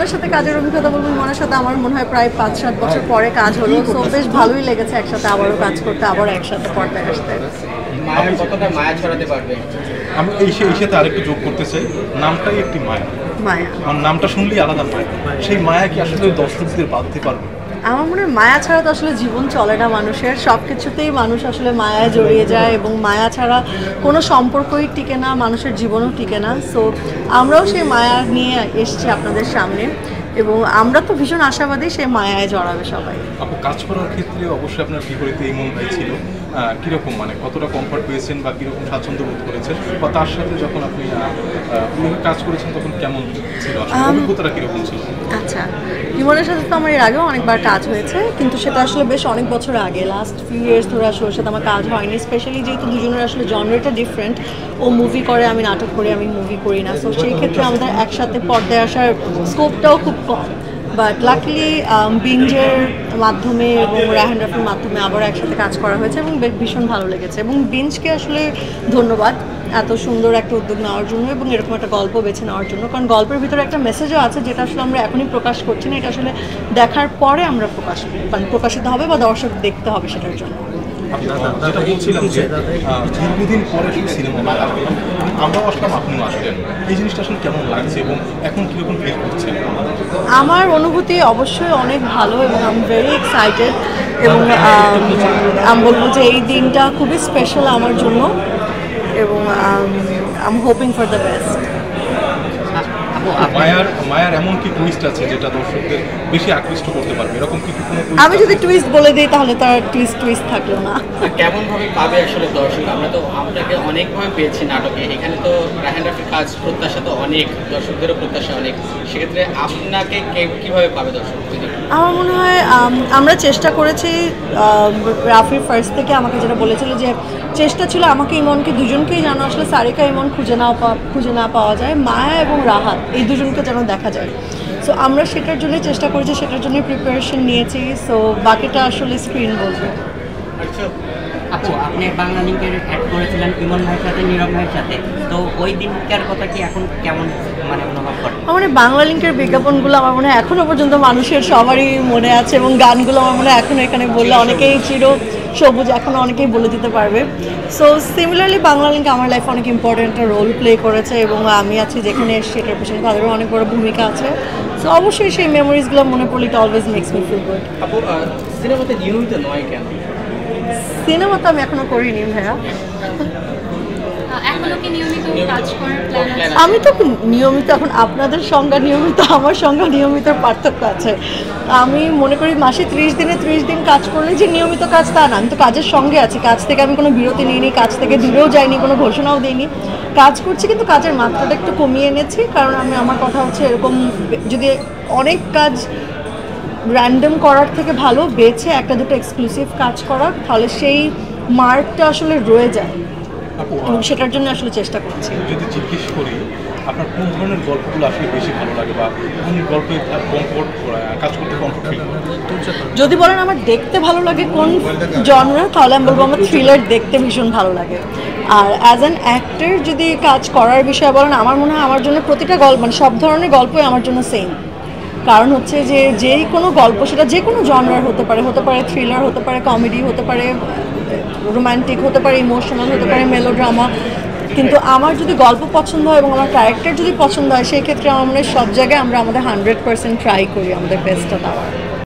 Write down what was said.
ওনার সাথে কাজের অভিজ্ঞতা বলবো, ওনার সাথে আমার মনে হয় প্রায় 5-7 বছর পরে কাজ হলো। সো বেশ ভালোই লেগেছে একসাথে আবারও কাজ করতে, আবার একসাথে পর্দায় আসতে। মায়ের কতটা মায়া ছড়াতে পারবে? আমি এই সাথে আরেকটু যোগ করতে চাই, নামটাই একটি মায়া। মায়া, আমার নামটা শুনলেই আলাদা মায়া। সেই মায়া কি আসলে দর্শকদের বাঁধতে পারবে? আমার মনে হয় মায়া ছাড়া তো আসলে জীবন চলে না মানুষের। সব কিছুতেই মানুষ আসলে মায়ায় জড়িয়ে যায় এবং মায়া ছাড়া কোনো সম্পর্কই টিকে না, মানুষের জীবনও টিকে না। সো আমরাও সেই মায়া নিয়ে এসছি আপনাদের সামনে এবং আমরা তো ভীষণ আশাবাদী সেই মায়ায় জড়াবে সবাই। আপু, কাজ করার ক্ষেত্রে অবশ্যই আপনার বিপরীতে ইমন ভাই ছিল, কীরকম মানে কতটা কমফর্ট পেয়েছেন বা কীরকম স্বাচ্ছন্দ্য বোধ করেছেন, বা তার সাথে যখন আপনি কাজ করেছেন তখন কেমন ছিল, আসলে অভিজ্ঞতাটা কীরকম ছিল? আচ্ছা, ইমনের সাথে তো আমার এর আগেও অনেকবার কাজ হয়েছে, কিন্তু সেটা আসলে বেশ অনেক বছর আগে, লাস্ট ফিউ ইয়ার্স ধরে আসলে ওর সাথে আমার কাজ হয়নি। স্পেশালি যেহেতু দুজনের আসলে জনরাটা ডিফারেন্ট, ও মুভি করে, আমি নাটক করি, আমি মুভি করি না। সো সেই ক্ষেত্রে আমাদের একসাথে পর্দায় আসার স্কোপটাও খুব কম। বাট লাকিলি বিঞ্জের মাধ্যমে এবং রায়হান রাফির মাধ্যমে আবার একসাথে কাজ করা হয়েছে এবং ভীষণ ভালো লেগেছে। এবং বিঞ্জকে আসলে ধন্যবাদ এত সুন্দর একটা উদ্যোগ নেওয়ার জন্য এবং এরকম একটা গল্প বেছে নেওয়ার জন্য, কারণ গল্পের ভিতরে একটা মেসেজও আছে যেটা আসলে আমরা এখনই প্রকাশ করছি না, এটা আসলে দেখার পরে আমরা প্রকাশিত হবে বা দর্শক দেখতে হবে সেটার জন্য। যেটা বলছিলাম যে দীর্ঘদিন পরে সিনেমা আমরাও আসলাম, আপনিও আসলেন, এই জিনিসটা আসলে কেমন লাগছে এবং এখন কীরকম ফিল করছেন? আমার অনুভূতি অবশ্যই অনেক ভালো এবং আই এম ভেরি এক্সাইটেড এবং আমি বলবো যে এই দিনটা খুবই স্পেশাল আমার জন্য এবং I am hoping for the best. মায়ার এমন কি টুইস্ট আছে যেটা দর্শকদের বেশি আকৃষ্ট করতে পারবে, এরকম কি কোনো? আমি যদি টুইস্ট বলে দিই তাহলে তার টুইস্ট থাকলো না। কেমন ভাবে পাবে আসলে দর্শক? আমরা তো আপনাকে অনেকভাবে পেয়েছি নাটকে, এখানে তো রায়হান রাফির কাজ প্রত্যাশা তো অনেক, দর্শকদেরও প্রত্যাশা অনেক, সেক্ষেত্রে আপনাকে কিভাবে পাবে দর্শক? আমার মনে হয় আমরা চেষ্টা করেছি, রাফির ফার্স্ট থেকে আমাকে যেটা বলেছিল যে চেষ্টা ছিল আমাকে ইমনকে দুজনকেই যেন আসলে সারিকা ইমন খুঁজে না পাওয়া যায়, মায়া এবং রাহাত এই দুজনকে যেন দেখা যায়। সো আমরা সেটার জন্যই চেষ্টা করেছি, সেটার জন্যই প্রিপারেশন নিয়েছি। সো বাকিটা আসলে স্ক্রিন বলবে। আপু, আপনি বাংলা লিঙ্কের অ্যাড করেছিলেন ইমন ভাইয়ের সাথে, নীরব ভাইয়ের সাথে, তো ওই দিনকার কথা কি এখন কেমন মানে অনুভব করেন? আমার মনে হয় বাংলা লিঙ্কের বিজ্ঞাপনগুলো আমার মনে হয় এখনও পর্যন্ত মানুষের সবারই মনে আছে এবং গানগুলো আমার মনে হয় এখনও এখানে বললে অনেকেই সবুজ এখনও অনেকেই বলে দিতে পারবে। সো সিমিলারলি বাংলা লিঙ্ক আমার লাইফে অনেক ইম্পর্টেন্ট একটা রোল প্লে করেছে এবং আমি আছি যেখানে সেটার পেছনে তাদেরও অনেক বড় ভূমিকা আছে। সো অবশ্যই সেই মেমোরিজগুলো মনে পড়লে it always makes me feel good. আপু, সিনেমাতে নিয়মিত নয় কেন? সিনেমা তো আমি এখনো করিনি ভাইয়া। আমি তো নিয়মিত, এখন আপনাদের সংজ্ঞা নিয়মিত, আমার সংজ্ঞা নিয়মিত পার্থক্য আছে। আমি মনে করি মাসে 30 দিনে 30 দিন কাজ করলে যে নিয়মিত কাজ তা না। আমি তো কাজের সঙ্গে আছি, কাজ থেকে আমি কোনো বিরতি নিইনি, কাজ থেকে দূরেও যাইনি, কোনো ঘোষণাও দিইনি, কাজ করছি, কিন্তু কাজের মাত্রাটা একটু কমিয়ে এনেছি। কারণ আমার কথা হচ্ছে এরকম, যদি অনেক কাজ র্যান্ডম করার থেকে ভালো বেছে একটা দুটো এক্সক্লুসিভ কাজ করা, তাহলে সেই মার্কটা আসলে রয়ে যায় এবং সেটার জন্য আসলে চেষ্টা করছি। যদি জিজ্ঞেস করি আপনার কোন ধরনের গল্পগুলো আসলে বেশি ভালো লাগে বা কোন গল্পে কাজ করতে কমফোর্ট ফিল করেন? যদি বলেন আমার দেখতে ভালো লাগে কোন জনরা, তাহলে আমি বলবো আমার থ্রিলার দেখতে ভীষণ ভালো লাগে। আর অ্যাজ অ্যান অ্যাক্টর যদি কাজ করার বিষয়ে বলেন, আমার মনে হয় আমার জন্য প্রতিটা গল্প মানে সব ধরনের গল্পই আমার জন্য সেম। কারণ হচ্ছে যে যেই কোনো গল্প, সেটা যে কোনো জনরার হতে পারে থ্রিলার হতে পারে, কমেডি হতে পারে, রোম্যান্টিক হতে পারে, ইমোশনাল হতে পারে, মেলোড্রামা, কিন্তু আমার যদি গল্প পছন্দ হয় এবং আমার ক্যারেক্টার যদি পছন্দ হয়, সেই ক্ষেত্রে আমার মনে হয় সব জায়গায় আমরা আমাদের 100% ট্রাই করি আমাদের বেস্টটা দেওয়ার।